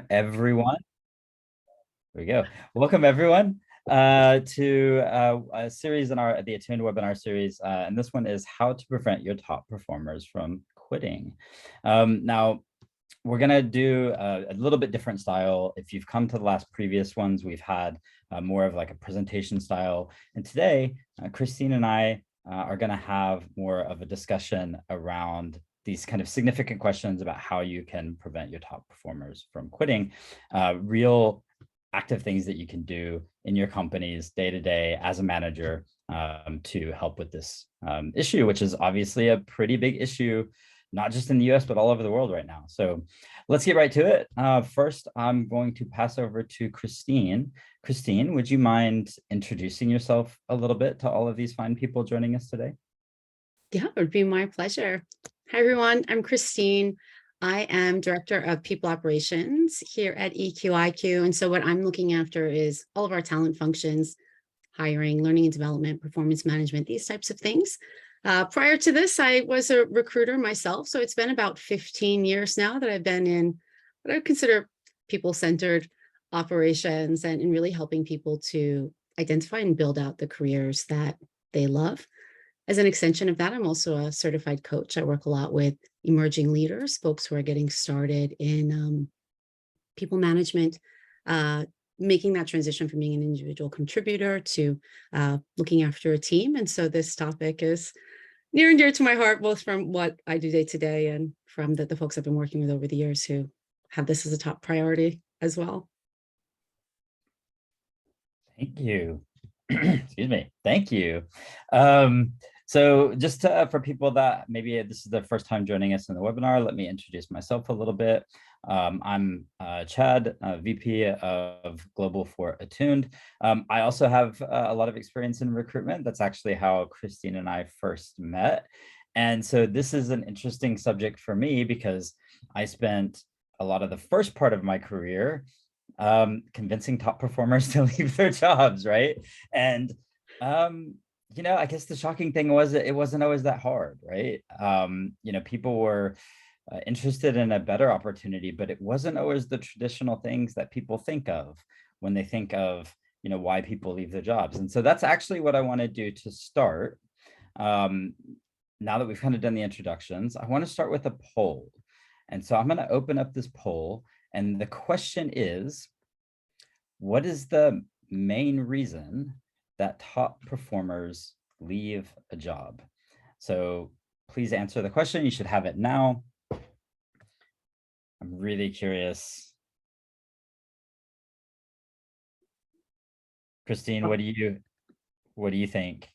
Everyone. There we go. Welcome everyone to a series in the Attuned Webinar series. And this one is how to prevent your top performers from quitting. Now, we're going to do a little bit different style. If you've come to the last previous ones, we've had more of like a presentation style. And today, Kristine and I are going to have more of a discussion around these kind of significant questions about how you can prevent your top performers from quitting. Real active things that you can do in your companies day to day as a manager to help with this issue, which is obviously a pretty big issue, not just in the US, but all over the world right now. So let's get right to it. First, I'm going to pass over to Kristine. Kristine, would you mind introducing yourself a little bit to all of these fine people joining us today? Yeah, it would be my pleasure. Hi, everyone. I'm Kristine. I am Director of People Operations here at EQIQ. And so what I'm looking after is all of our talent functions, hiring, learning and development, performance management, these types of things. Prior to this, I was a recruiter myself. So it's been about 15 years now that I've been in what I would consider people-centered operations and really helping people to identify and build out the careers that they love. As an extension of that, I'm also a certified coach. I work a lot with emerging leaders, folks who are getting started in people management, making that transition from being an individual contributor to looking after a team. And so this topic is near and dear to my heart, both from what I do day to day and from the folks I've been working with over the years who have this as a top priority as well. Thank you. Excuse me. Thank you. So just for people that maybe this is the first time joining us in the webinar, let me introduce myself a little bit. I'm Chad, VP of Global for Attuned. I also have a lot of experience in recruitment. That's actually how Kristine and I first met. And so this is an interesting subject for me because I spent a lot of the first part of my career convincing top performers to leave their jobs, right? And you know, I guess the shocking thing was that it wasn't always that hard, right? You know, people were interested in a better opportunity, but it wasn't always the traditional things that people think of when they think of, you know, why people leave their jobs. And so that's actually what I want to do to start. Now that we've kind of done the introductions, I want to start with a poll. And so I'm going to open up this poll. And the question is, what is the main reason that top performers leave a job? So please answer the question. You should have it now. I'm really curious. Kristine, what do you think?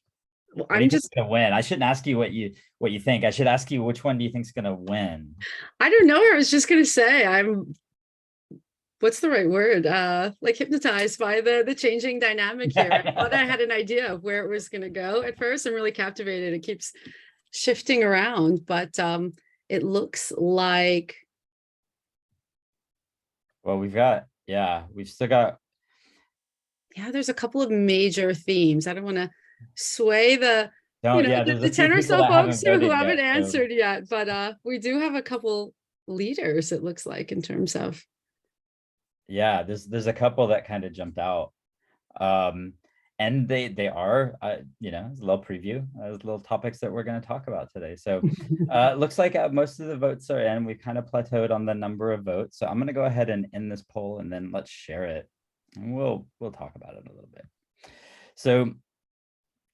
Well, What do you think is going to win? I shouldn't ask you what you think. I should ask you which one do you think is going to win? I don't know. I was just going to say what's the right word? Like hypnotized by the changing dynamic here. I thought I had an idea of where it was going to go at first. I'm really captivated. It keeps shifting around, but it looks like. Well, we've still got. Yeah, there's a couple of major themes. I don't want to sway the, the 10 or so folks who haven't answered yet, but we do have a couple leaders, it looks like, in terms of. Yeah, there's a couple that kind of jumped out. And they are, you know, a little preview, little topics that we're going to talk about today. So it looks like most of the votes are in. We've kind of plateaued on the number of votes. So I'm going to go ahead and end this poll and then let's share it. And we'll talk about it a little bit. So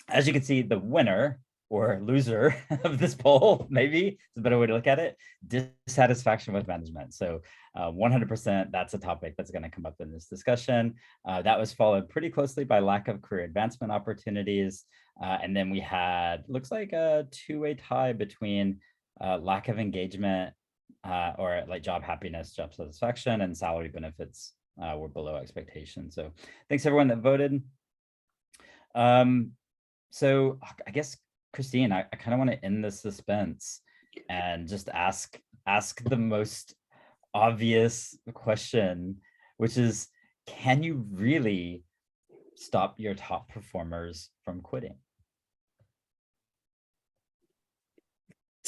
as you can see, the winner or loser of this poll, maybe it's a better way to look at it, dissatisfaction with management. So 100%, that's a topic that's going to come up in this discussion. That was followed pretty closely by lack of career advancement opportunities. And then we had, looks like a two-way tie between lack of engagement or like job happiness, job satisfaction, and salary benefits were below expectations. So thanks everyone that voted. So I guess, Kristine, I kind of want to end the suspense and just ask the most obvious question, which is, can you really stop your top performers from quitting?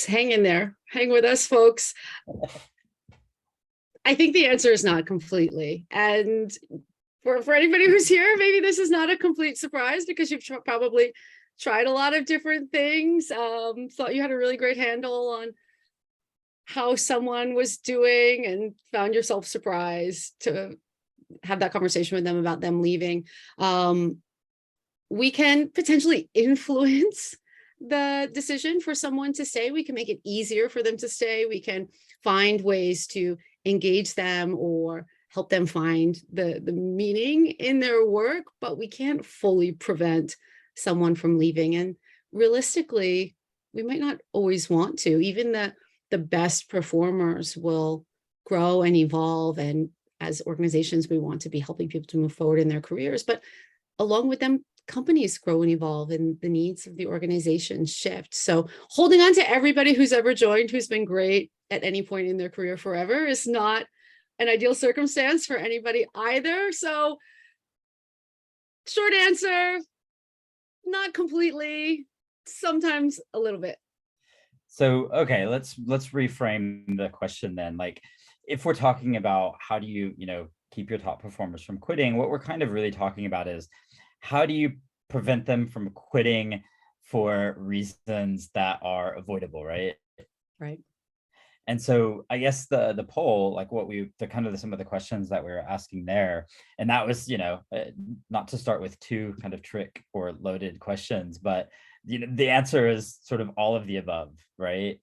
Hang in there. Hang with us, folks. I think the answer is not completely. And for anybody who's here, maybe this is not a complete surprise because you've probably tried a lot of different things, thought you had a really great handle on how someone was doing and found yourself surprised to have that conversation with them about them leaving. We can potentially influence the decision for someone to stay. We can make it easier for them to stay. We can find ways to engage them or help them find the meaning in their work, but we can't fully prevent someone from leaving. And realistically, we might not always want to. Even the best performers will grow and evolve. And as organizations, we want to be helping people to move forward in their careers. But along with them, companies grow and evolve and the needs of the organization shift. So holding on to everybody who's ever joined, who's been great at any point in their career forever, is not an ideal circumstance for anybody either. So short answer, not completely, sometimes a little bit. So, okay, let's reframe the question then. Like, if we're talking about how do you, keep your top performers from quitting, what we're kind of really talking about is how do you prevent them from quitting for reasons that are avoidable, right? Right. And so I guess the poll, like some of the questions that we were asking there, and that was, not to start with two kind of trick or loaded questions, but the answer is sort of all of the above, right?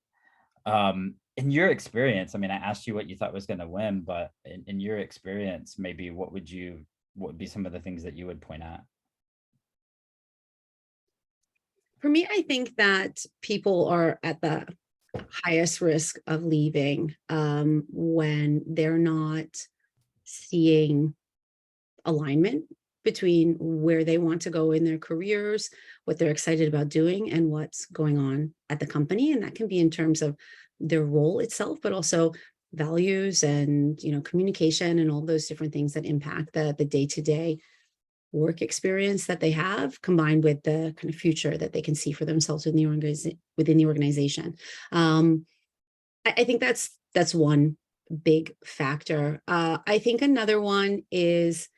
In your experience, I mean, I asked you what you thought was going to win, but in your experience, maybe what would be some of the things that you would point at? For me, I think that people are at the highest risk of leaving when they're not seeing alignment between where they want to go in their careers, what they're excited about doing, and what's going on at the company. And that can be in terms of their role itself, but also values and communication and all those different things that impact the day-to-day work experience that they have, combined with the kind of future that they can see for themselves within the organization. I think that's one big factor. I think another one is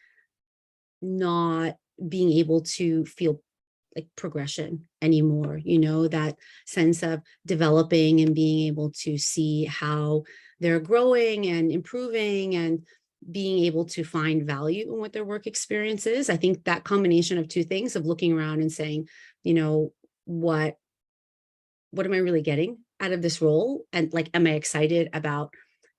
not being able to feel like progression anymore, that sense of developing and being able to see how they're growing and improving and being able to find value in what their work experience is. I think that combination of two things, of looking around and saying, what am I really getting out of this role? And like, am I excited about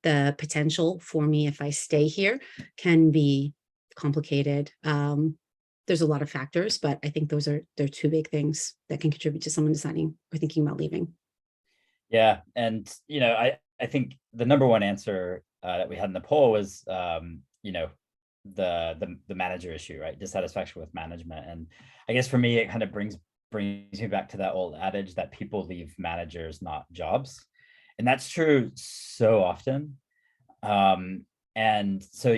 the potential for me if I stay here, can be complicated. There's a lot of factors, but I think they're two big things that can contribute to someone deciding or thinking about leaving. Yeah. And, I think the number one answer that we had in the poll was, the manager issue, right? Dissatisfaction with management. And I guess for me, it kind of brings me back to that old adage that people leave managers, not jobs. And that's true so often. And so,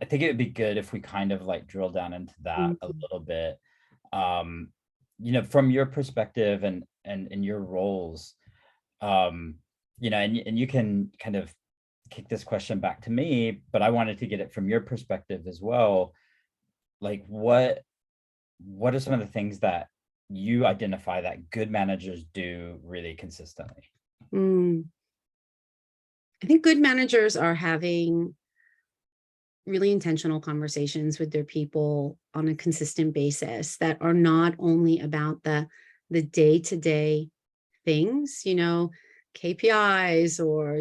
I think it would be good if we kind of like drill down into that a little bit. From your perspective and in your roles, and you can kind of kick this question back to me, but I wanted to get it from your perspective as well. Like, what are some of the things that you identify that good managers do really consistently? I think good managers are having really intentional conversations with their people on a consistent basis that are not only about the day-to-day things, KPIs or,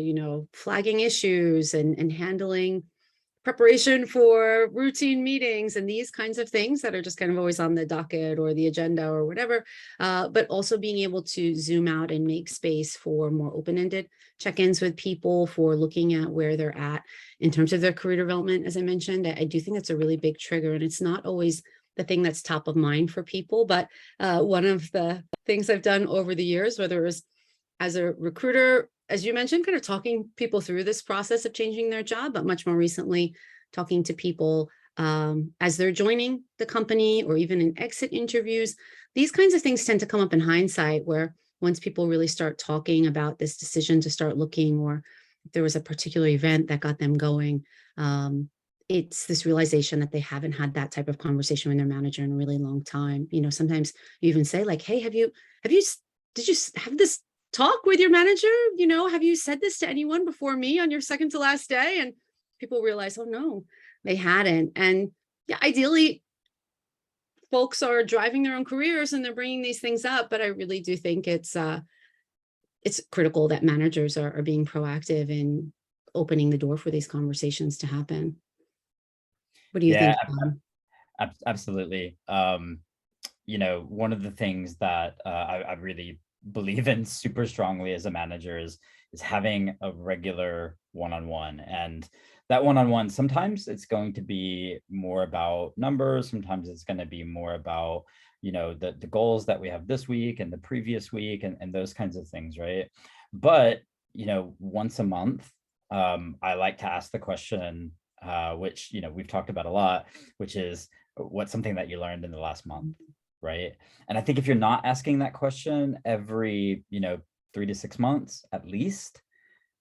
flagging issues and handling preparation for routine meetings and these kinds of things that are just kind of always on the docket or the agenda or whatever, but also being able to zoom out and make space for more open-ended check-ins with people, for looking at where they're at in terms of their career development. As I mentioned, I do think that's a really big trigger, and it's not always the thing that's top of mind for people. But one of the things I've done over the years, whether it was as a recruiter, as you mentioned, kind of talking people through this process of changing their job, but much more recently, talking to people as they're joining the company or even in exit interviews. These kinds of things tend to come up in hindsight, where once people really start talking about this decision to start looking or if there was a particular event that got them going. It's this realization that they haven't had that type of conversation with their manager in a really long time. Sometimes you even say like, hey, did you have this talk with your manager? Have you said this to anyone before me on your second to last day? And people realize, oh no, they hadn't. And yeah, ideally, folks are driving their own careers and they're bringing these things up. But I really do think it's critical that managers are being proactive in opening the door for these conversations to happen. What do you think? Absolutely. One of the things that I really believe in super strongly as a manager is having a regular one-on-one. And that one-on-one, sometimes it's going to be more about numbers. Sometimes it's going to be more about, the goals that we have this week and the previous week and those kinds of things, right? But, once a month, I like to ask the question, which, we've talked about a lot, which is, what's something that you learned in the last month, right? And I think if you're not asking that question every, 3 to 6 months at least,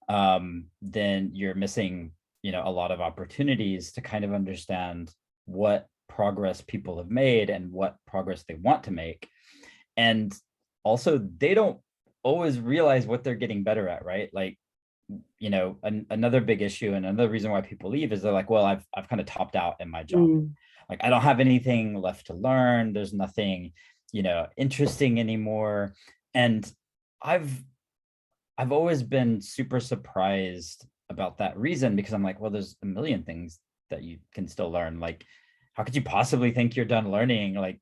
then you're missing, a lot of opportunities to kind of understand what progress people have made and what progress they want to make. And also, they don't always realize what they're getting better at, right? Like, another big issue and another reason why people leave is they're like, well, I've kind of topped out in my job. Like, I don't have anything left to learn. There's nothing, interesting anymore. And I've always been super surprised about that reason, because I'm like, well, there's a million things that you can still learn. Like, how could you possibly think you're done learning? Like,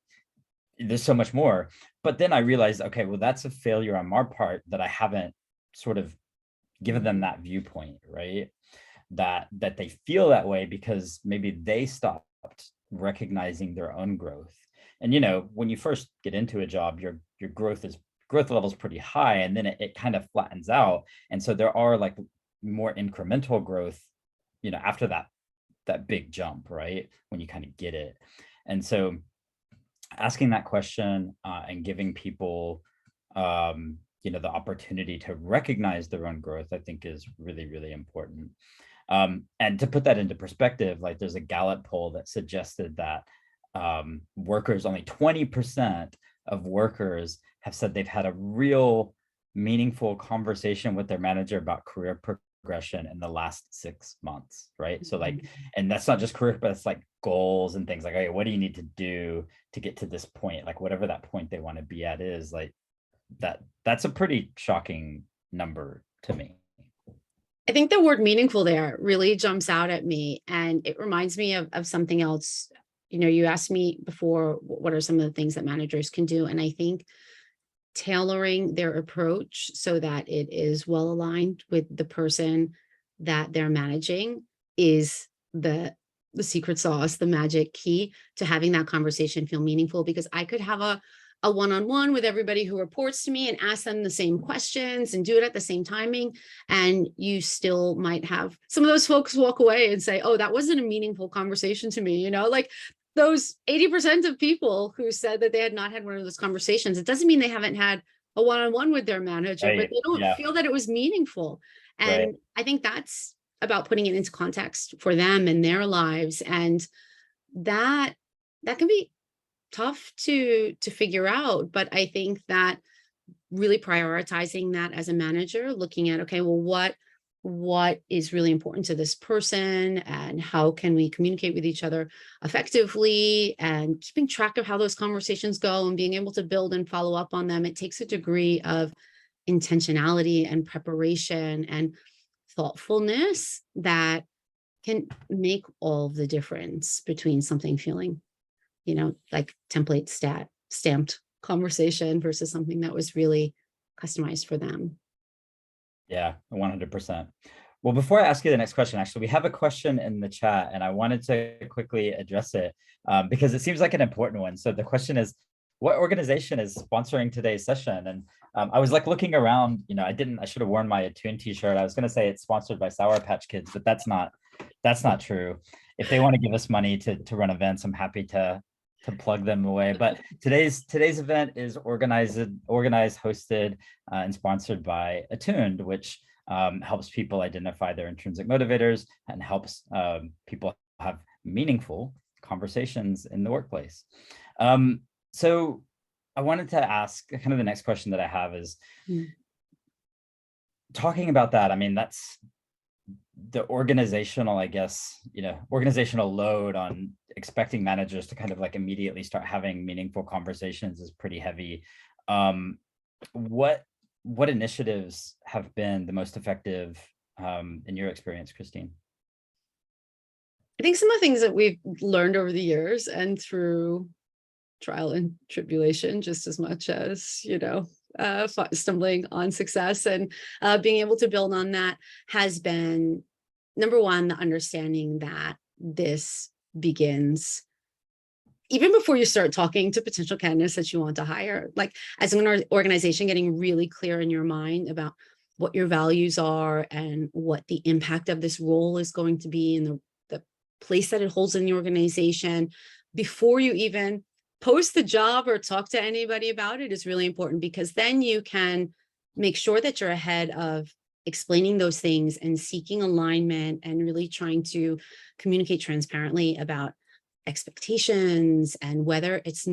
there's so much more. But then I realized, okay, well, that's a failure on my part that I haven't sort of given them that viewpoint, right? That they feel that way because maybe they stopped recognizing their own growth. And when you first get into a job, your growth level is pretty high, and then it kind of flattens out. And so there are like more incremental growth, after that big jump, right? When you kind of get it. And so asking that question and giving people the opportunity to recognize their own growth, I think is really, really important. And to put that into perspective, like, there's a Gallup poll that suggested that workers, only 20% of workers have said they've had a real meaningful conversation with their manager about career progression in the last 6 months, right? So like, and that's not just career, but it's like goals and things like, okay, what do you need to do to get to this point? Like, whatever that point they want to be at is, like, that's a pretty shocking number to me. I think the word meaningful there really jumps out at me, and it reminds me of something else. You asked me before, what are some of the things that managers can do? And I think tailoring their approach so that it is well aligned with the person that they're managing is the secret sauce, the magic key to having that conversation feel meaningful. Because I could have a one-on-one with everybody who reports to me and ask them the same questions and do it at the same timing. And you still might have some of those folks walk away and say, oh, that wasn't a meaningful conversation to me. Like those 80% of people who said that they had not had one of those conversations, it doesn't mean they haven't had a one-on-one with their manager, Right. but they don't feel that it was meaningful. And Right. I think that's about putting it into context for them and their lives. And that can be tough to figure out. But I think that really prioritizing that as a manager, looking at, okay, well, what is really important to this person, and how can we communicate with each other effectively, and keeping track of how those conversations go and being able to build and follow up on them. It takes a degree of intentionality and preparation and thoughtfulness that can make all the difference between something feeling, like template stamped conversation versus something that was really customized for them. Yeah, 100%. Well, before I ask you the next question, actually, we have a question in the chat, and I wanted to quickly address it because it seems like an important one. So the question is, what organization is sponsoring today's session? And I was like looking around, I should have worn my Attuned t-shirt. I was going to say it's sponsored by Sour Patch Kids, but that's not true. If they want to give us money to run events, I'm happy to plug them away. But today's event is organized, hosted, and sponsored by Attuned, which helps people identify their intrinsic motivators, and helps people have meaningful conversations in the workplace. So I wanted to ask, kind of the next question that I have is, talking about that, I mean, that's the organizational, I guess, organizational load on expecting managers to kind of like immediately start having meaningful conversations is pretty heavy. What initiatives have been the most effective in your experience, Kristine? I think some of the things that we've learned over the years and through trial and tribulation, just as much as, stumbling on success and being able to build on that, has been, number one, the understanding that this begins even before you start talking to potential candidates that you want to hire. Like, as an organization, getting really clear in your mind about what your values are and what the impact of this role is going to be and the place that it holds in the organization before you even post the job or talk to anybody about it is really important, because then you can make sure that you're ahead of explaining those things and seeking alignment and really trying to communicate transparently about expectations and whether it's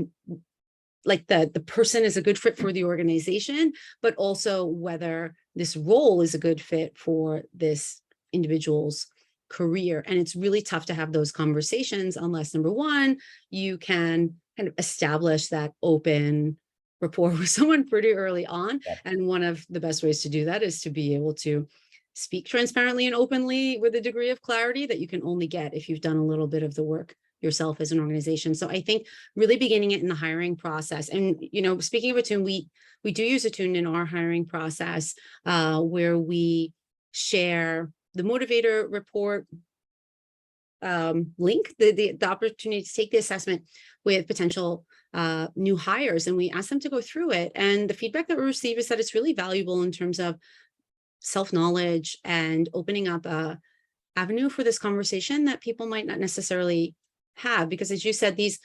like the person is a good fit for the organization, but also whether this role is a good fit for this individual's career. And it's really tough to have those conversations unless, number one, you can kind of establish that open rapport with someone pretty early on. Yep. And one of the best ways to do that is to be able to speak transparently and openly with a degree of clarity that you can only get if you've done a little bit of the work yourself as an organization. So I think really beginning it in the hiring process. And, speaking of Attuned, we do use Attuned in our hiring process, where we share the motivator report link, the opportunity to take the assessment with potential new hires. And we ask them to go through it. And the feedback that we receive is that it's really valuable in terms of self-knowledge and opening up a avenue for this conversation that people might not necessarily have, because, as you said, these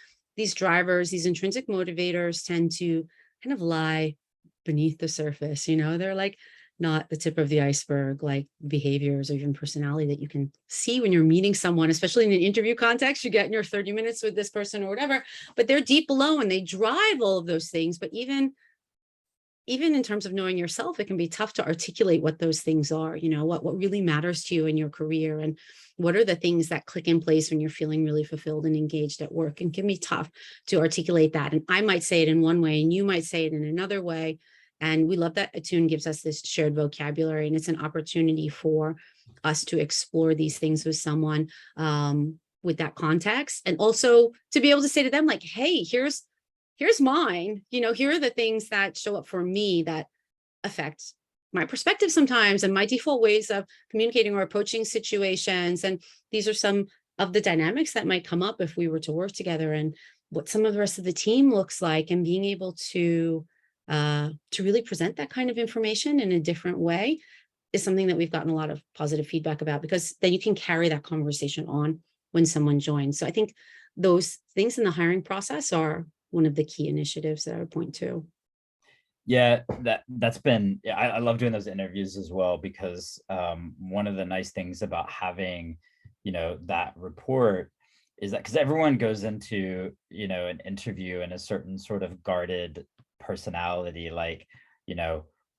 drivers, these intrinsic motivators tend to kind of lie beneath the surface. They're like not the tip of the iceberg, like behaviors or even personality that you can see when you're meeting someone, especially in an interview context. You get in your 30 minutes with this person or whatever, but they're deep below and they drive all of those things. But even in terms of knowing yourself, it can be tough to articulate what those things are, what really matters to you in your career, and what are the things that click in place when you're feeling really fulfilled and engaged at work. And it can be tough to articulate that. And I might say it in one way and you might say it in another way. And we love that Attuned gives us this shared vocabulary, and it's an opportunity for us to explore these things with someone with that context. And also to be able to say to them, like, hey, here's mine, here are the things that show up for me that affect my perspective sometimes and my default ways of communicating or approaching situations. And these are some of the dynamics that might come up if we were to work together, and what some of the rest of the team looks like, and being able to really present that kind of information in a different way is something that we've gotten a lot of positive feedback about, because then you can carry that conversation on when someone joins. So I think those things in the hiring process are one of the key initiatives that I would point to. Yeah, that's been, I love doing those interviews as well, because one of the nice things about having, that report is that, because everyone goes into, an interview in a certain sort of guarded personality, like,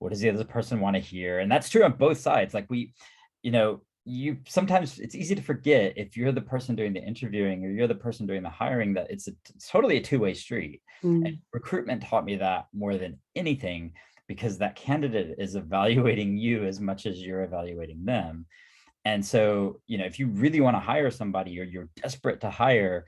what does the other person want to hear? And that's true on both sides. Like you sometimes, it's easy to forget, if you're the person doing the interviewing or you're the person doing the hiring, that it's totally a two-way street. And recruitment taught me that more than anything, because that candidate is evaluating you as much as you're evaluating them. And so, if you really want to hire somebody, or you're desperate to hire,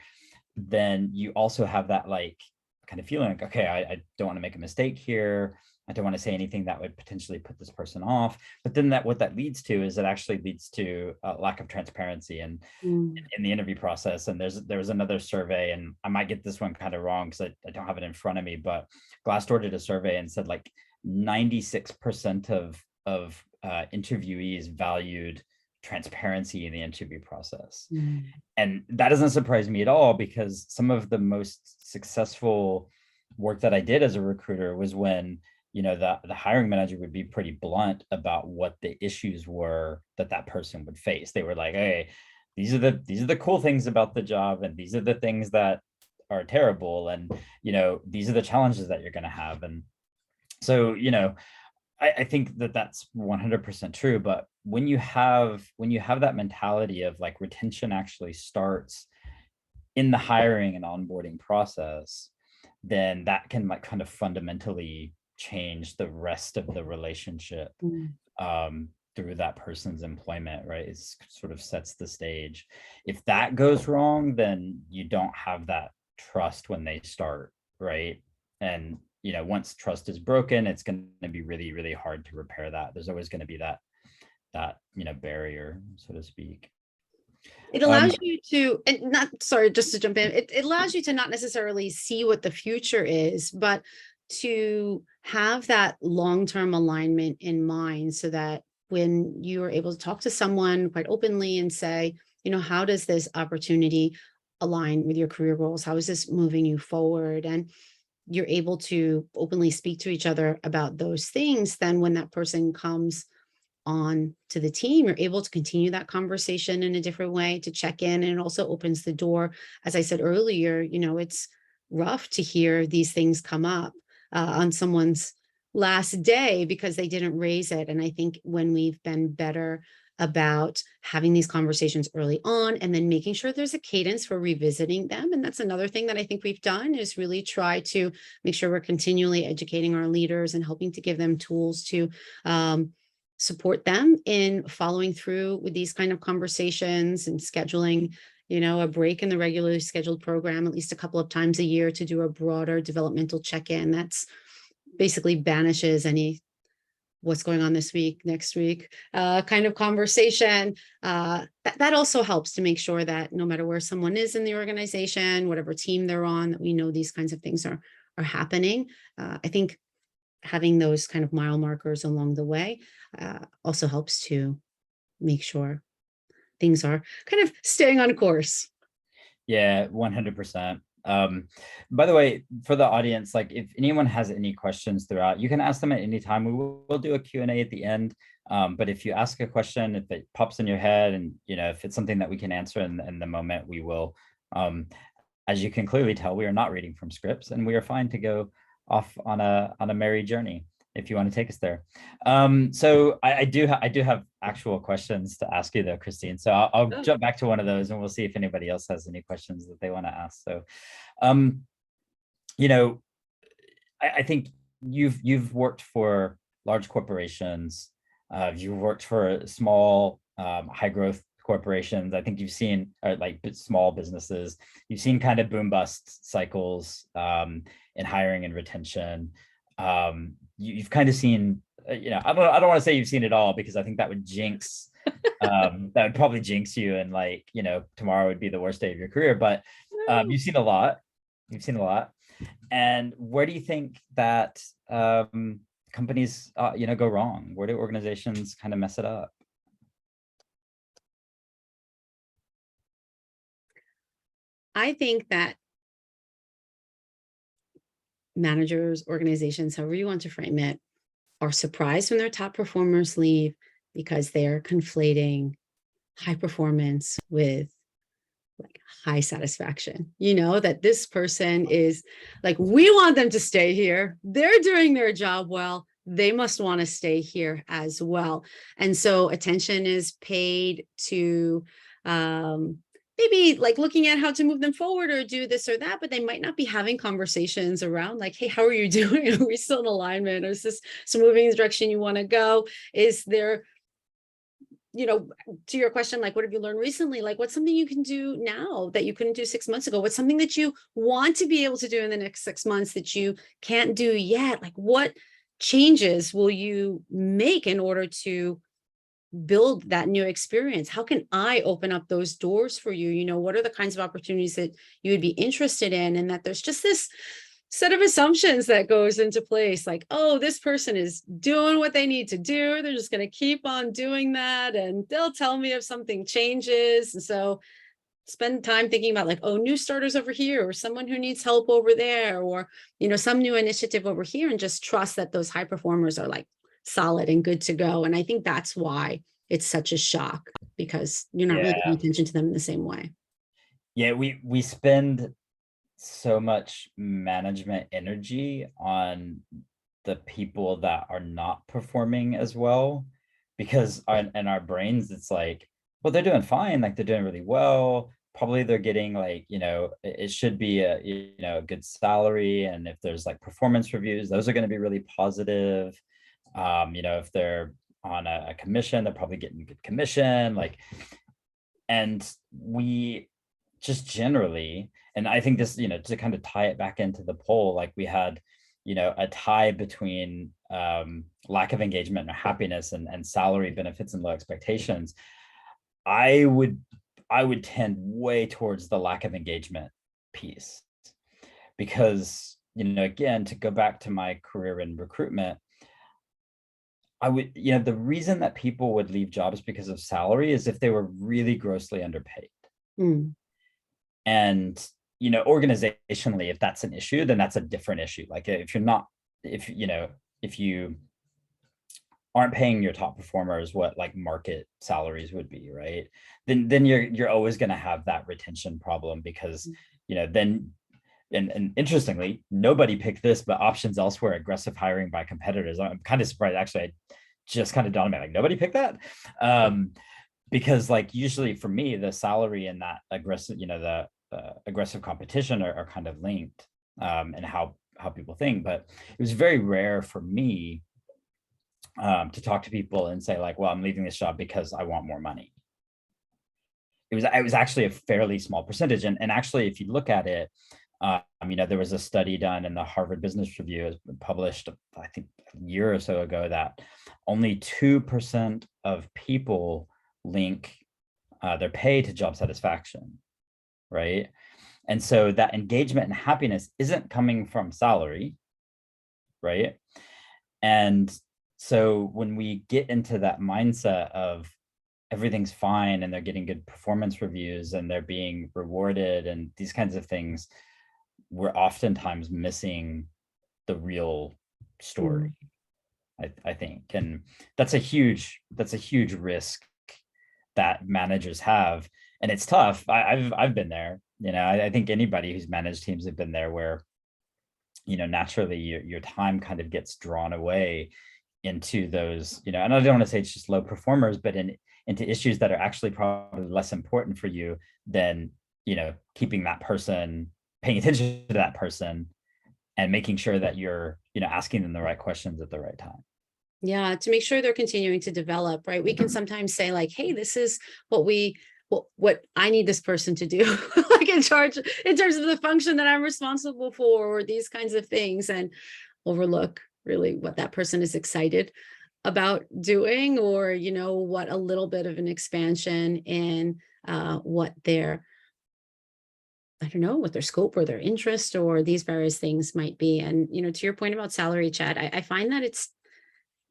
then you also have that like kind of feeling like, okay, I don't want to make a mistake here. I don't want to say anything that would potentially put this person off. But then what that leads to is it actually leads to a lack of transparency in the interview process. And there was another survey, and I might get this one kind of wrong because I don't have it in front of me, but Glassdoor did a survey and said like 96% of interviewees valued transparency in the interview process. And that doesn't surprise me at all, because some of the most successful work that I did as a recruiter was when the hiring manager would be pretty blunt about what the issues were that person would face. They were like, hey, these are the cool things about the job, and these are the things that are terrible, and these are the challenges that you're going to have. And so I think that's 100% true. But when you have that mentality of like retention actually starts in the hiring and onboarding process, then that can like kind of fundamentally change the rest of the relationship through that person's employment, right? It sort of sets the stage. If that goes wrong, then you don't have that trust when they start, right? And once trust is broken, it's going to be really, really hard to repair that. There's always going to be that barrier, so to speak. It allows you to, and not, sorry, just to jump in, it allows you to not necessarily see what the future is, but to have that long-term alignment in mind, so that when you are able to talk to someone quite openly and say, how does this opportunity align with your career goals? How is this moving you forward? And you're able to openly speak to each other about those things. Then when that person comes on to the team, you're able to continue that conversation in a different way, to check in. And it also opens the door. As I said earlier, it's rough to hear these things come up on someone's last day because they didn't raise it. And I think when we've been better about having these conversations early on and then making sure there's a cadence for revisiting them. And that's another thing that I think we've done, is really try to make sure we're continually educating our leaders and helping to give them tools to support them in following through with these kind of conversations, and scheduling, a break in the regularly scheduled program at least a couple of times a year to do a broader developmental check-in. That's basically banishes any what's going on this week, next week kind of conversation. That also helps to make sure that no matter where someone is in the organization, whatever team they're on, that we know these kinds of things are happening. I think having those kind of mile markers along the way also helps to make sure things are kind of staying on course. Yeah, 100%. By the way, for the audience, like if anyone has any questions throughout, you can ask them at any time. We'll do a Q&A at the end. But if you ask a question, if it pops in your head, and if it's something that we can answer in the moment, we will. As you can clearly tell, we are not reading from scripts, and we are fine to go off on a merry journey if you want to take us there. So I do have actual questions to ask you though, Kristine. So I'll jump back to one of those, and we'll see if anybody else has any questions that they want to ask. So, I think you've worked for large corporations. You've worked for small, high growth corporations. I think you've seen like small businesses. You've seen kind of boom bust cycles in hiring and retention. You've kind of seen, I don't want to say you've seen it all, because I think that would jinx, that would probably jinx you, and like, tomorrow would be the worst day of your career. But you've seen a lot. And where do you think that companies, go wrong? Where do organizations kind of mess it up? I think that managers, organizations, however you want to frame it, are surprised when their top performers leave, because they're conflating high performance with like high satisfaction. That this person is like, we want them to stay here. They're doing their job well. They must want to stay here as well. And so attention is paid to maybe like looking at how to move them forward or do this or that, but they might not be having conversations around like, hey, how are you doing? Are we still in alignment? Or is this moving in the direction you want to go? Is there, to your question, like, what have you learned recently? Like, what's something you can do now that you couldn't do 6 months ago? What's something that you want to be able to do in the next 6 months that you can't do yet? Like, what changes will you make in order to build that new experience? How can I open up those doors for you? What are the kinds of opportunities that you would be interested in? And that there's just this set of assumptions that goes into place, like, oh, this person is doing what they need to do. They're just going to keep on doing that, and they'll tell me if something changes. And so spend time thinking about like, oh, new starters over here, or someone who needs help over there, or, some new initiative over here, and just trust that those high performers are like solid and good to go. And I think that's why it's such a shock, because you're not really paying Yeah. attention to them in the same way. Yeah, we spend so much management energy on the people that are not performing as well, because in our brains, it's like, well, they're doing fine, like they're doing really well. Probably they're getting like, it should be a good salary. And if there's like performance reviews, those are going to be really positive. If they're on a commission, they're probably getting good commission. Like, and we just generally, and I think this, to kind of tie it back into the poll, like we had, a tie between lack of engagement or happiness and salary, benefits, and low expectations. I would tend way towards the lack of engagement piece, because, again, to go back to my career in recruitment, I would, the reason that people would leave jobs because of salary is if they were really grossly underpaid. Mm. And, organizationally, if that's an issue, then that's a different issue. Like if you aren't paying your top performers what like market salaries would be, right? Then you're always going to have that retention problem, because, then, and interestingly, nobody picked this, but options elsewhere, aggressive hiring by competitors. I'm kind of surprised, actually. I just kind of dawned on me, like, nobody picked that. Because like usually for me, the salary and that aggressive, the aggressive competition are kind of linked, and how people think. But it was very rare for me to talk to people and say like, well, I'm leaving this job because I want more money. It was actually a fairly small percentage. And actually, if you look at it, there was a study done in the Harvard Business Review, it was published, I think, a year or so ago, that only 2% of people link their pay to job satisfaction, right? And so that engagement and happiness isn't coming from salary, right? And so when we get into that mindset of everything's fine and they're getting good performance reviews and they're being rewarded and these kinds of things, we're oftentimes missing the real story. I think, and that's a huge risk that managers have, and it's tough. I've been there. I think anybody who's managed teams have been there, where naturally your time kind of gets drawn away into those, and I don't want to say it's just low performers, but into issues that are actually probably less important for you than keeping that person, paying attention to that person, and making sure that you're asking them the right questions at the right time. Yeah, to make sure they're continuing to develop, right? We can sometimes say like, hey, this is what I need this person to do, like in terms of the function that I'm responsible for, or these kinds of things, and overlook really what that person is excited about doing, or, what a little bit of an expansion in what their, I don't know, what their scope or their interest or these various things might be. And, to your point about salary, Chad, I find that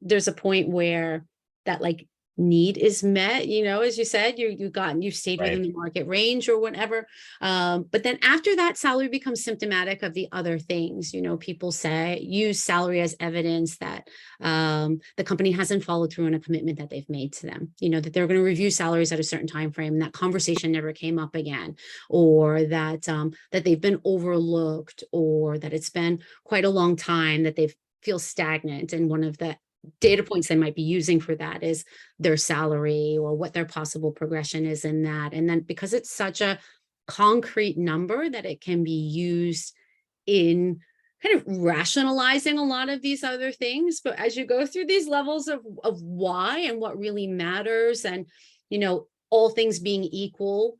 there's a point where that like need is met, as you said, you've stayed Right. within the market range or whatever. But then after that, salary becomes symptomatic of the other things. People use salary as evidence that the company hasn't followed through on a commitment that they've made to them, that they're going to review salaries at a certain time frame, and that conversation never came up again, or that that they've been overlooked, or that it's been quite a long time that they feel stagnant. And one of the data points they might be using for that is their salary, or what their possible progression is in that. And then because it's such a concrete number, that it can be used in kind of rationalizing a lot of these other things. But as you go through these levels of why and what really matters, and all things being equal,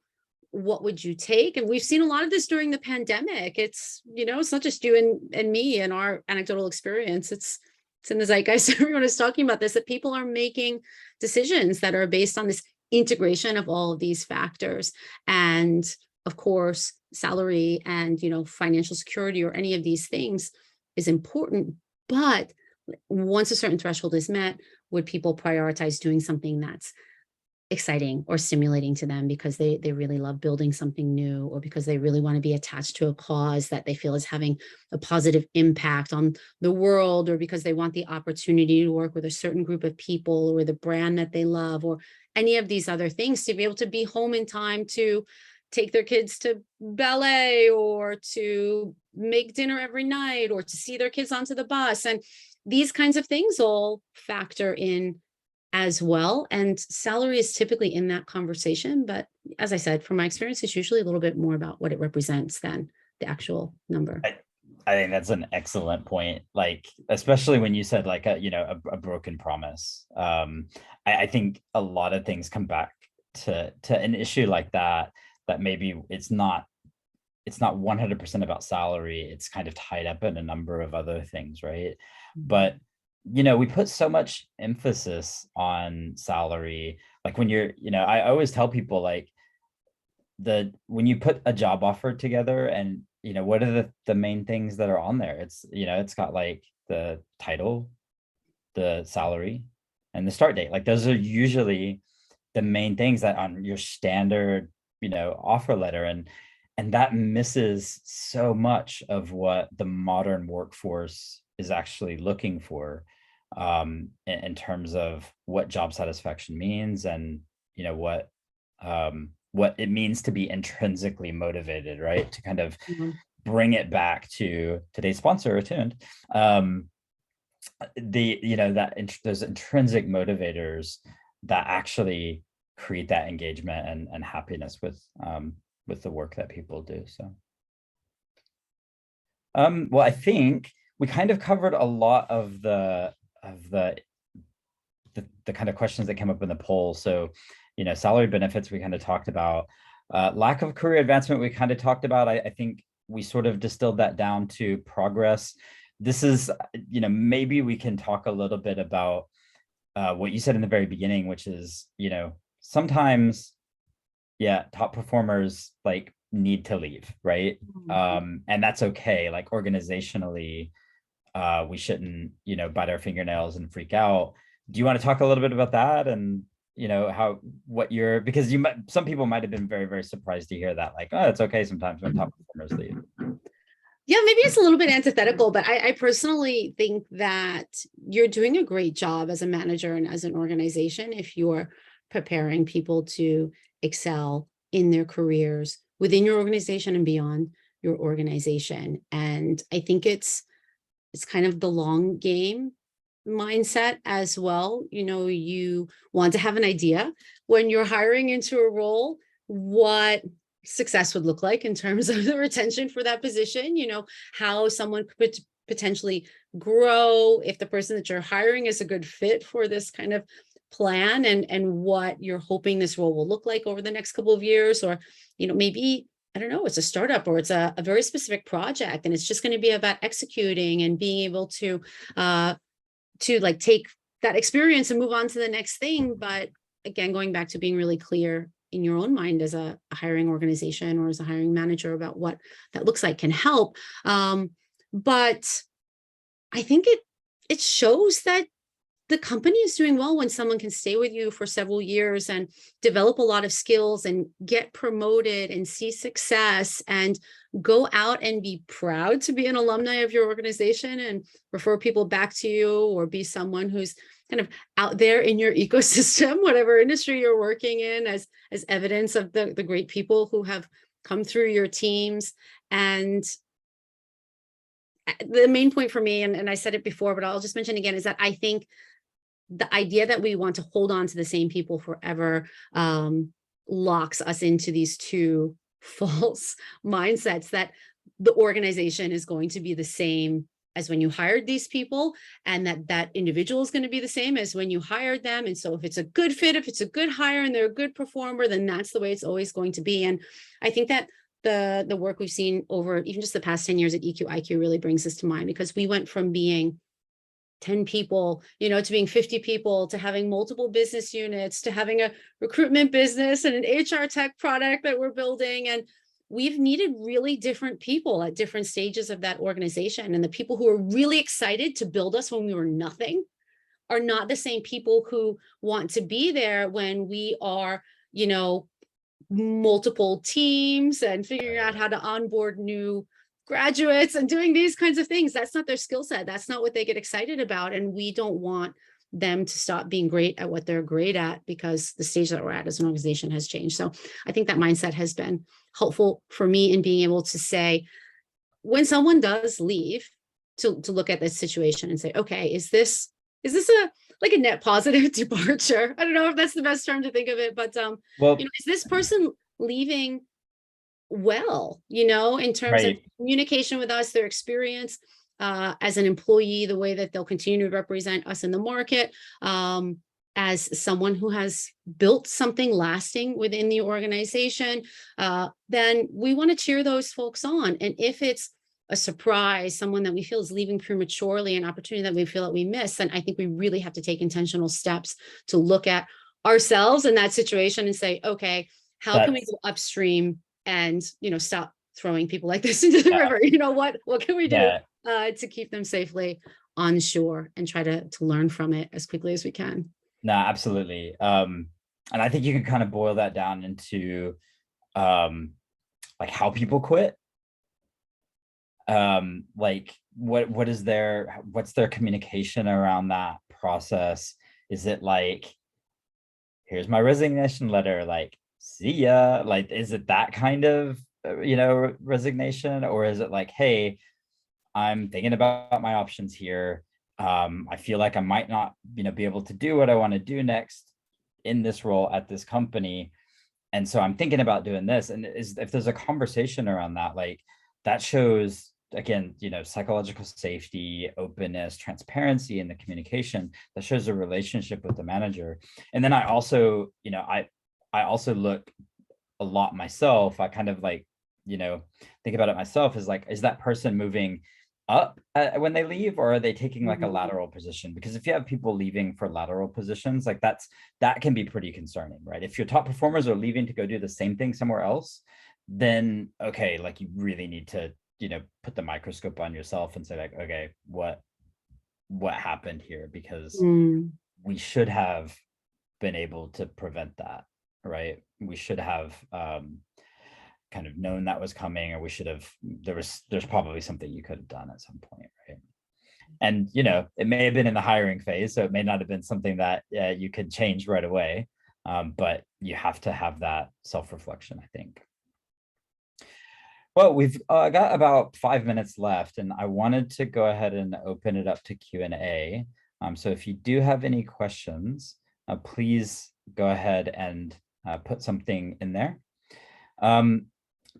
what would you take? And we've seen a lot of this during the pandemic. It's it's not just you and me and our anecdotal experience. It's in the zeitgeist. Everyone is talking about this, that people are making decisions that are based on this integration of all of these factors. And of course, salary and, financial security or any of these things is important. But once a certain threshold is met, would people prioritize doing something that's exciting or stimulating to them because they really love building something new, or because they really want to be attached to a cause that they feel is having a positive impact on the world, or because they want the opportunity to work with a certain group of people or the brand that they love, or any of these other things, to be able to be home in time to take their kids to ballet, or to make dinner every night, or to see their kids onto the bus. And these kinds of things all factor in as well. And salary is typically in that conversation. But as I said, from my experience, it's usually a little bit more about what it represents than the actual number. I think that's an excellent point. Like, especially when you said like a broken promise. I think a lot of things come back to an issue like that maybe it's not 100% about salary. It's kind of tied up in a number of other things, right? But we put so much emphasis on salary. Like when I always tell people, like, when you put a job offer together, and what are the main things that are on there? It's got like the title, the salary, and the start date. Like those are usually the main things that on your standard offer letter, and that misses so much of what the modern workforce is actually looking for, in terms of what job satisfaction means, and what it means to be intrinsically motivated, right? To kind of bring it back to today's sponsor, Attuned. Those intrinsic motivators that actually create that engagement and happiness with the work that people do. So, well, I think we kind of covered a lot of the kind of questions that came up in the poll. So, salary benefits, we kind of talked about. Lack of career advancement, we kind of talked about. I think we sort of distilled that down to progress. This is, maybe we can talk a little bit about what you said in the very beginning, which is, sometimes, top performers like need to leave, right? And that's okay. Like organizationally, we shouldn't, bite our fingernails and freak out. Do you want to talk a little bit about that? And because some people might have been very, very surprised to hear that, like, oh, it's okay sometimes when top performers leave. Yeah, maybe it's a little bit antithetical, but I personally think that you're doing a great job as a manager and as an organization if you're preparing people to excel in their careers within your organization and beyond your organization. And I think it's kind of the long game mindset as well. You want to have an idea when you're hiring into a role, what success would look like in terms of the retention for that position, how someone could potentially grow, if the person that you're hiring is a good fit for this kind of plan, and what you're hoping this role will look like over the next couple of years. Or, maybe, I don't know, it's a startup, or it's a very specific project, and it's just going to be about executing and being able to like take that experience and move on to the next thing. But again, going back to being really clear in your own mind as a hiring organization or as a hiring manager about what that looks like can help. But I think it shows that the company is doing well when someone can stay with you for several years and develop a lot of skills and get promoted and see success and go out and be proud to be an alumni of your organization and refer people back to you, or be someone who's kind of out there in your ecosystem, whatever industry you're working in, as evidence of the great people who have come through your teams. And the main point for me, and I said it before, but I'll just mention again, is that I think the idea that we want to hold on to the same people forever locks us into these two false mindsets, that the organization is going to be the same as when you hired these people, and that individual is going to be the same as when you hired them. And so if it's a good fit, if it's a good hire and they're a good performer, then that's the way it's always going to be. And I think that the work we've seen over even just the past 10 years at EQIQ really brings this to mind, because we went from being 10 people, to being 50 people, to having multiple business units, to having a recruitment business and an HR tech product that we're building. And we've needed really different people at different stages of that organization. And the people who were really excited to build us when we were nothing are not the same people who want to be there when we are, you know, multiple teams and figuring out how to onboard new graduates and doing these kinds of things. That's not their skill set. That's not what they get excited about. And we don't want them to stop being great at what they're great at because the stage that we're at as an organization has changed. So I think that mindset has been helpful for me in being able to say, when someone does leave, to look at this situation and say, okay, is this a like a net positive departure? I don't know if that's the best term to think of it, but Well, you know, is this person leaving well, you know, in terms of right. communication with us, their experience as an employee, the way that they'll continue to represent us in the market, as someone who has built something lasting within the organization, then we want to cheer those folks on. And if it's a surprise, someone that we feel is leaving prematurely, an opportunity that we feel that we miss, then I think we really have to take intentional steps to look at ourselves in that situation and say, okay, how can we That's go upstream and, you know, stop throwing people like this into the yeah, river? You know, what can we do yeah. to keep them safely on shore and try to learn from it as quickly as we can? No, absolutely. And I think you can kind of boil that down into like how people quit. Like what's their communication around that process? Is it like, here's my resignation letter, like, see ya? Like, is it that kind of resignation, or is it like, hey, I'm thinking about my options here. I feel like I might not, be able to do what I want to do next in this role at this company. And so I'm thinking about doing this. And if there's a conversation around that, like that shows, again, psychological safety, openness, transparency in the communication. That shows a relationship with the manager. And then I also, I also look a lot myself. I kind of like, think about it myself as like, is that person moving up when they leave, or are they taking like a lateral position? Because if you have people leaving for lateral positions, like that can be pretty concerning, right? If your top performers are leaving to go do the same thing somewhere else, then okay, like you really need to put the microscope on yourself and say like, okay, what happened here? Because we should have been able to prevent that, right? We should have kind of known that was coming, or we should have, there's probably something you could have done at some point, right? And it may have been in the hiring phase, so it may not have been something that you could change right away, but you have to have that self-reflection, I think. Well, we've got about 5 minutes left, and I wanted to go ahead and open it up to Q&A. So if you do have any questions, please go ahead and put something in there.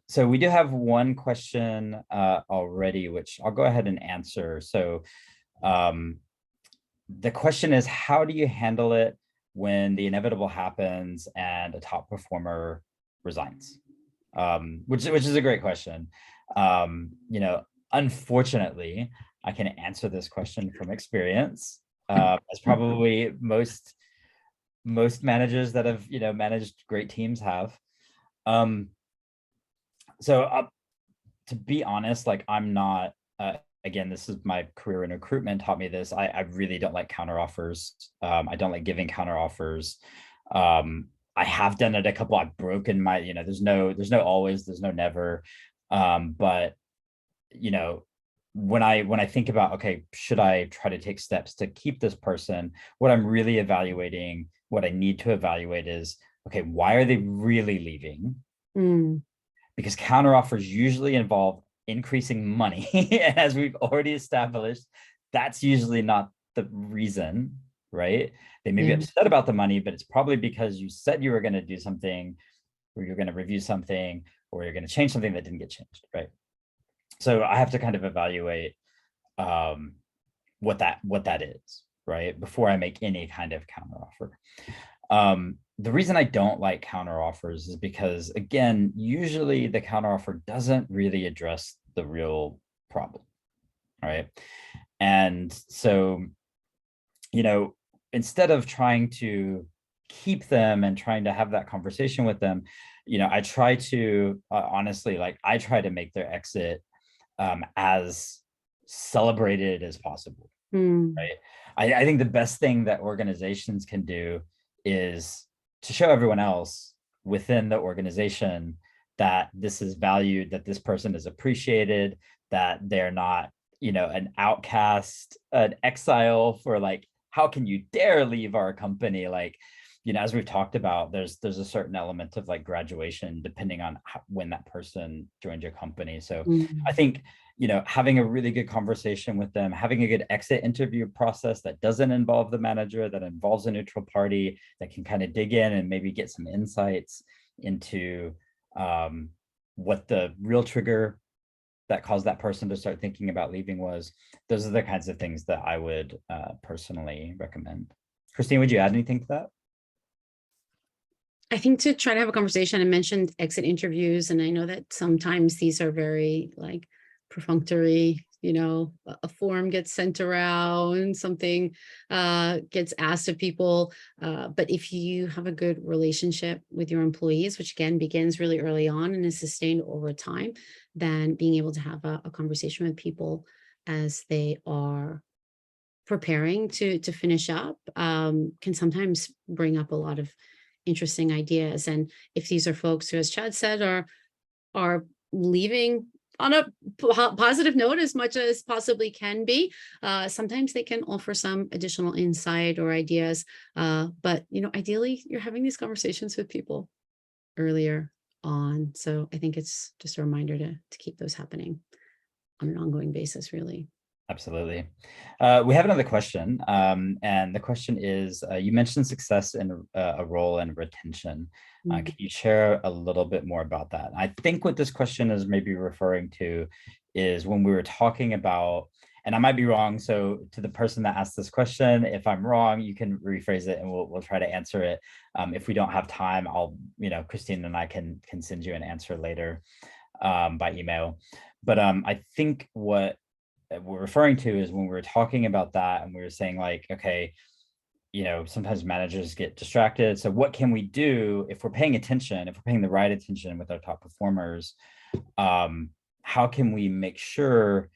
So we do have one question already, which I'll go ahead and answer. So the question is, how do you handle it when the inevitable happens and a top performer resigns? Which is a great question. Unfortunately, I can answer this question from experience, as probably most managers that have managed great teams have. So to be honest, like I'm not, again, this is my career in recruitment taught me this. I really don't like counteroffers. I don't like giving counteroffers. I have done it a couple. I've broken my, there's no always, there's no never. But when I think about, okay, should I try to take steps to keep this person? What I'm really evaluating, what I need to evaluate is, okay, why are they really leaving? Because counteroffers usually involve increasing money. And as we've already established, that's usually not the reason, right? They may be upset about the money, but it's probably because you said you were going to do something, or you're going to review something, or you're going to change something that didn't get changed, right? So I have to kind of evaluate what that is, right, before I make any kind of counteroffer. The reason I don't like counteroffers is because, again, usually the counteroffer doesn't really address the real problem, right? And so, instead of trying to keep them and trying to have that conversation with them, I try to honestly, like I try to make their exit as celebrated as possible, Mm, right? I think the best thing that organizations can do is to show everyone else within the organization that this is valued, that this person is appreciated, that they're not, an outcast, an exile for like, how can you dare leave our company? Like, as we've talked about, there's a certain element of like graduation depending on when that person joined your company. So I mm. think, having a really good conversation with them, having a good exit interview process that doesn't involve the manager, that involves a neutral party, that can kind of dig in and maybe get some insights into what the real trigger that caused that person to start thinking about leaving was. Those are the kinds of things that I would personally recommend. Kristine, would you add anything to that? I think to try to have a conversation, I mentioned exit interviews, and I know that sometimes these are very like perfunctory, a form gets sent around, something gets asked of people. But if you have a good relationship with your employees, which again begins really early on and is sustained over time, then being able to have a conversation with people as they are preparing to finish up can sometimes bring up a lot of interesting ideas. And if these are folks who, as Chad said, are leaving on a positive note as much as possibly can be, sometimes they can offer some additional insight or ideas. But ideally, you're having these conversations with people earlier on. So I think it's just a reminder to keep those happening on an ongoing basis, really. Absolutely. We have another question. And the question is, you mentioned success in a role and retention. Mm. Can you share a little bit more about that? I think what this question is maybe referring to is when we were talking about, and I might be wrong, so to the person that asked this question, if I'm wrong, you can rephrase it and we'll try to answer it. If we don't have time, I'll, Kristine and I can send you an answer later by email. But I think what we're referring to is when we were talking about that and we were saying like, okay, sometimes managers get distracted. So what can we do if we're paying attention, if we're paying the right attention with our top performers? How can we make sure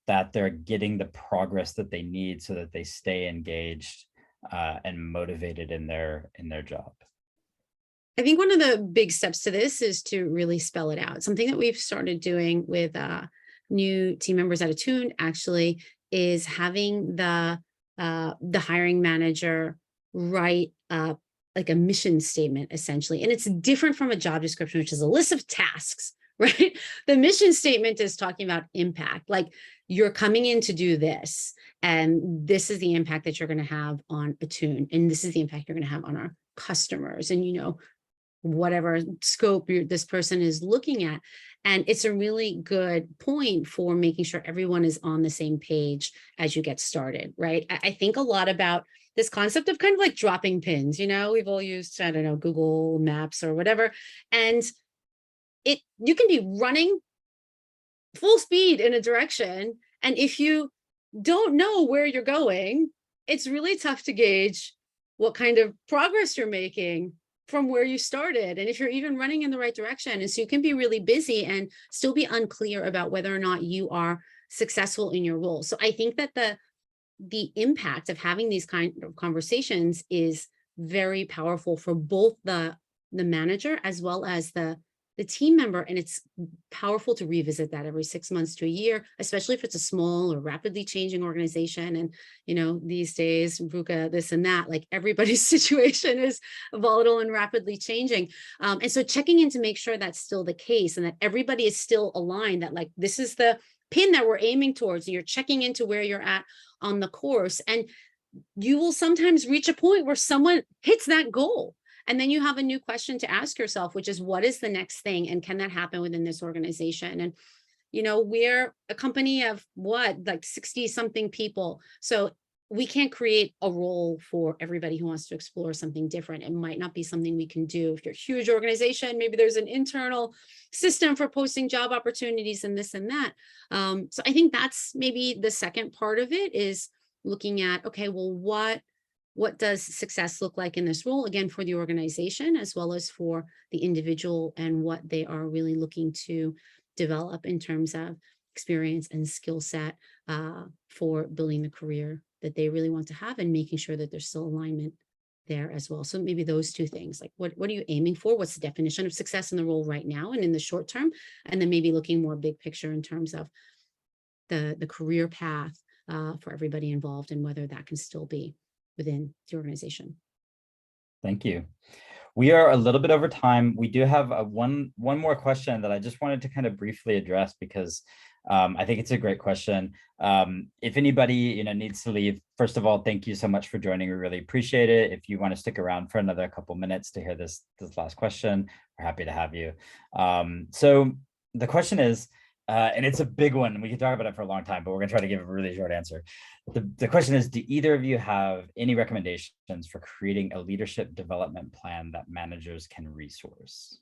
that they're getting the progress that they need so that they stay engaged and motivated in their job? I think one of the big steps to this is to really spell it out. Something that we've started doing with new team members at Attuned actually is having the hiring manager write up like a mission statement essentially, and it's different from a job description, which is a list of tasks. Right? The mission statement is talking about impact, like you're coming in to do this, and this is the impact that you're going to have on Attune, and this is the impact you're going to have on our customers, and whatever scope this person is looking at. And it's a really good point for making sure everyone is on the same page as you get started, right? I think a lot about this concept of kind of like dropping pins. We've all used, I don't know, Google Maps or whatever. And you can be running full speed in a direction. And if you don't know where you're going, it's really tough to gauge what kind of progress you're making from where you started, and if you're even running in the right direction. And so you can be really busy and still be unclear about whether or not you are successful in your role. So I think that the impact of having these kind of conversations is very powerful for both the manager as well as the team member. And it's powerful to revisit that every 6 months to a year, especially if it's a small or rapidly changing organization. And, these days, VUCA, this and that, like everybody's situation is volatile and rapidly changing. And so checking in to make sure that's still the case and that everybody is still aligned, that like, this is the pin that we're aiming towards, and you're checking into where you're at on the course. And you will sometimes reach a point where someone hits that goal. And then you have a new question to ask yourself, which is, what is the next thing? And can that happen within this organization? And, we're a company of like 60 something people. So we can't create a role for everybody who wants to explore something different. It might not be something we can do. If you're a huge organization, maybe there's an internal system for posting job opportunities and this and that. So I think that's maybe the second part of it, is looking at, okay, well, what does success look like in this role, again, for the organization as well as for the individual, and what they are really looking to develop in terms of experience and skill set for building the career that they really want to have, and making sure that there's still alignment there as well. So maybe those two things, like what are you aiming for? What's the definition of success in the role right now and in the short term? And then maybe looking more big picture in terms of the career path for everybody involved, and whether that can still be within the organization. Thank you. We are a little bit over time. We do have one more question that I just wanted to kind of briefly address, because I think it's a great question. If anybody needs to leave, first of all, thank you so much for joining. We really appreciate it. If you want to stick around for another couple minutes to hear this last question, we're happy to have you. So the question is, and it's a big one. We can talk about it for a long time, but we're going to try to give a really short answer. The question is, do either of you have any recommendations for creating a leadership development plan that managers can resource?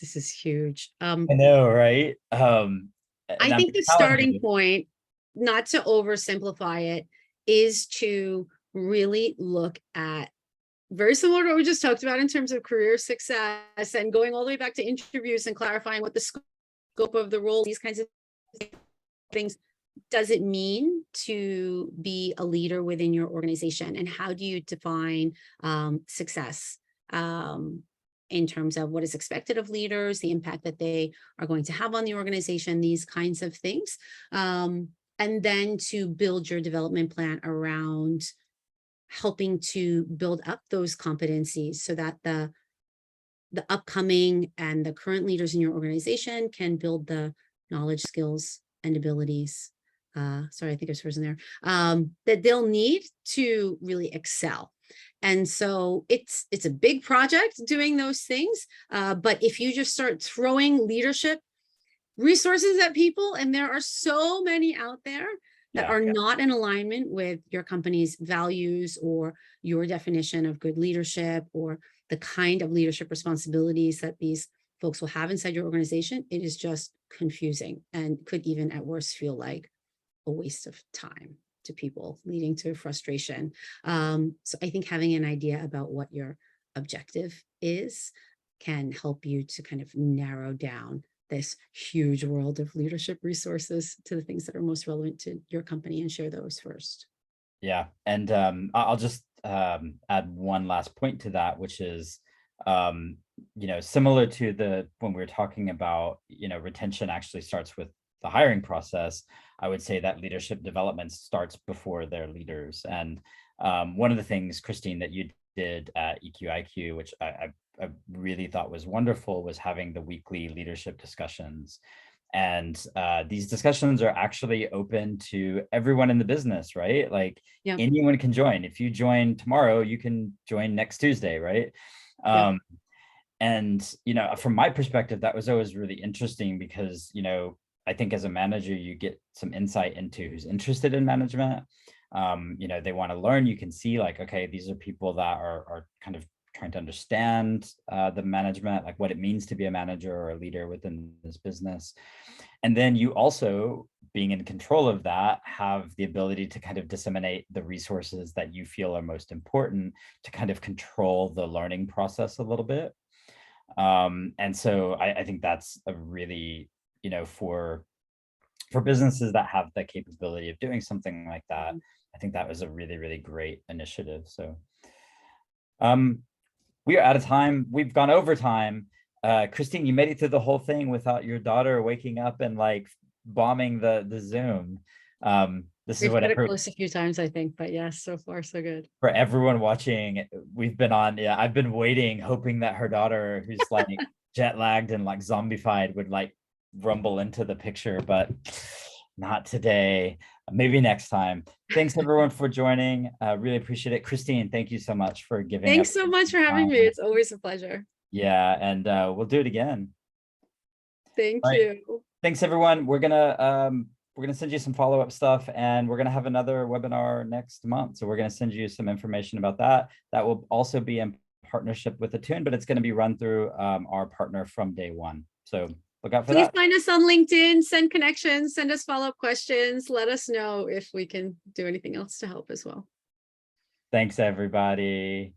This is huge. I know, right? I think the starting point, not to oversimplify it, is to really look at, very similar to what we just talked about in terms of career success, and going all the way back to interviews and clarifying what the scope of the role, these kinds of things. Does it mean to be a leader within your organization? And how do you define success in terms of what is expected of leaders, the impact that they are going to have on the organization, these kinds of things. And then to build your development plan around helping to build up those competencies, so that the upcoming and the current leaders in your organization can build the knowledge, skills, and abilities. Sorry, I think there's frozen there. That they'll need to really excel. And so it's a big project doing those things. But if you just start throwing leadership resources at people, and there are so many out there that are not in alignment with your company's values or your definition of good leadership, or the kind of leadership responsibilities that these folks will have inside your organization, it is just confusing, and could even at worst feel like a waste of time to people, leading to frustration. So I think having an idea about what your objective is can help you to kind of narrow down this huge world of leadership resources to the things that are most relevant to your company, and share those first. Yeah, and I'll just add one last point to that, which is, similar to when we were talking about, retention actually starts with the hiring process. I would say that leadership development starts before their leaders. And one of the things, Kristine, that you did at EQIQ, which I really thought was wonderful, was having the weekly leadership discussions. And these discussions are actually open to everyone in the business, right? Like anyone can join. If you join tomorrow, you can join next Tuesday, right? And, from my perspective, that was always really interesting, because, I think as a manager, you get some insight into who's interested in management. They want to learn. You can see, like, okay, these are people that are kind of trying to understand the management, like what it means to be a manager or a leader within this business. And then you also, being in control of that, have the ability to kind of disseminate the resources that you feel are most important to kind of control the learning process a little bit. And so I think that's a really, for businesses that have the capability of doing something like that, I think that was a really, really great initiative. So we are out of time. We've gone over time. Kristine, you made it through the whole thing without your daughter waking up and like bombing the Zoom. This is what We've got it close a few times, I think, but yes, so far so good. For everyone watching, we've been on. Yeah, I've been waiting, hoping that her daughter, who's like jet lagged and like zombified, would like rumble into the picture, but not today. Maybe next time. Thanks everyone for joining. Really appreciate it. Kristine, thank you so much for giving. Thanks so much for having me. It's always a pleasure. Yeah, and we'll do it again. Thank you. Thanks everyone. We're gonna send you some follow-up stuff, and we're gonna have another webinar next month. So we're gonna send you some information about that. That will also be in partnership with Attuned, but it's gonna be run through our partner from day one. So look out for that. Please find us on LinkedIn, send connections, send us follow-up questions. Let us know if we can do anything else to help as well. Thanks, everybody.